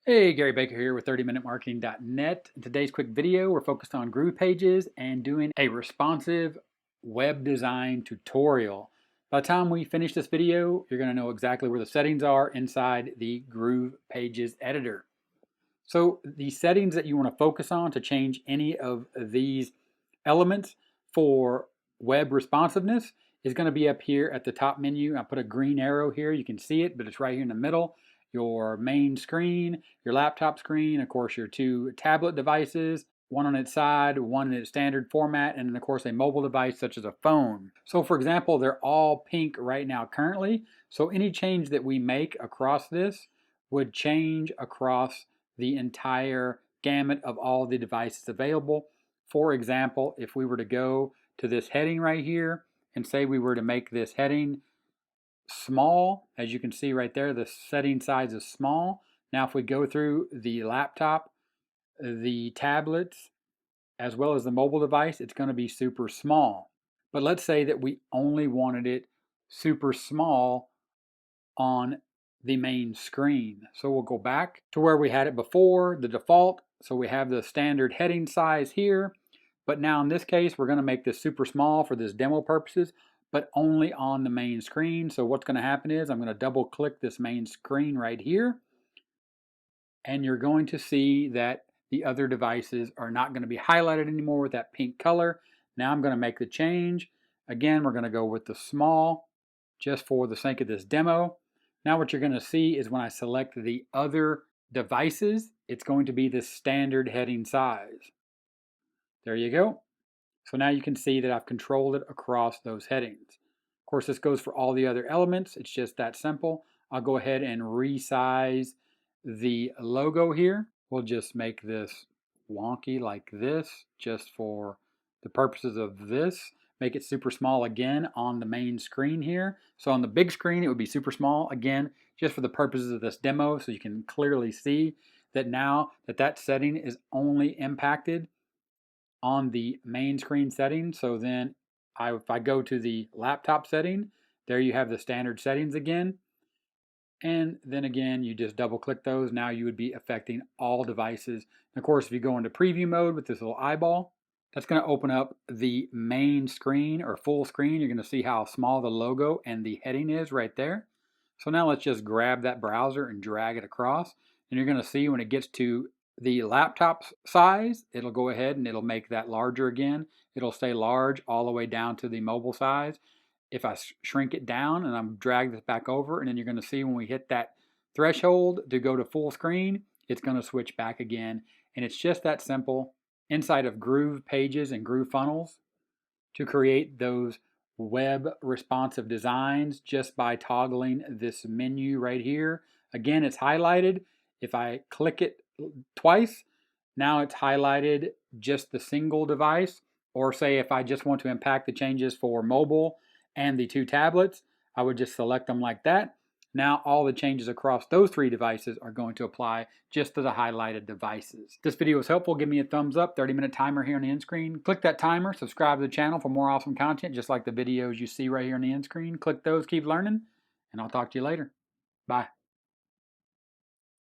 Hey, Gary Baker here with 30minutemarketing.net. In today's quick video, we're focused on GroovePages and doing a responsive web design tutorial. By the time we finish this video, you're going to know exactly where the settings are inside the GroovePages editor. So the settings that you want to focus on to change any of these elements for web responsiveness is going to be up here at the top menu. I put a green arrow here. You can see it, but it's right here in the middle. Your main screen, your laptop screen, of course your two tablet devices, one on its side, one in its standard format, and then of course a mobile device such as a phone. So for example, they're all pink right now currently. So any change that we make across this would change across the entire gamut of all the devices available. For example, if we were to go to this heading right here and say we were to make this heading small, as you can see right there, the setting size is small. Now if we go through the laptop, the tablets, as well as the mobile device, it's going to be super small. But let's say that we only wanted it super small on the main screen. So we'll go back to where we had it before, the default. So we have the standard heading size here, but now in this case, we're going to make this super small for this demo purposes, but only on the main screen. So what's going to happen is I'm going to double click this main screen right here, and you're going to see that the other devices are not going to be highlighted anymore with that pink color. Now I'm going to make the change. Again, we're going to go with the small just for the sake of this demo. Now what you're going to see is when I select the other devices, it's going to be the standard heading size. There you go. So now you can see that I've controlled it across those headings. Of course, this goes for all the other elements. It's just that simple. I'll go ahead and resize the logo here. We'll just make this wonky like this just for the purposes of this. Make it super small again on the main screen here. So on the big screen, it would be super small again, just for the purposes of this demo, so you can clearly see that now that setting is only impacted on the main screen setting. So then if I go to the laptop setting, there you have the standard settings again. And then again, you just double click those. Now you would be affecting all devices. And of course, if you go into preview mode with this little eyeball, that's going to open up the main screen or full screen. You're going to see how small the logo and the heading is right there. So now let's just grab that browser and drag it across. And you're going to see when it gets to the laptop size, it'll go ahead and it'll make that larger again. It'll stay large all the way down to the mobile size. If I shrink it down and I'm drag this back over, and then you're going to see when we hit that threshold to go to full screen, it's going to switch back again. And it's just that simple inside of GroovePages and GrooveFunnels to create those web responsive designs just by toggling this menu right here. Again, it's highlighted. If I click it twice, now it's highlighted just the single device. Or say if I just want to impact the changes for mobile and the two tablets, I would just select them like that. Now all the changes across those three devices are going to apply just to the highlighted devices. If this video was helpful, give me a thumbs up, 30-minute timer here on the end screen. Click that timer, subscribe to the channel for more awesome content, just like the videos you see right here on the end screen. Click those, keep learning, and I'll talk to you later. Bye.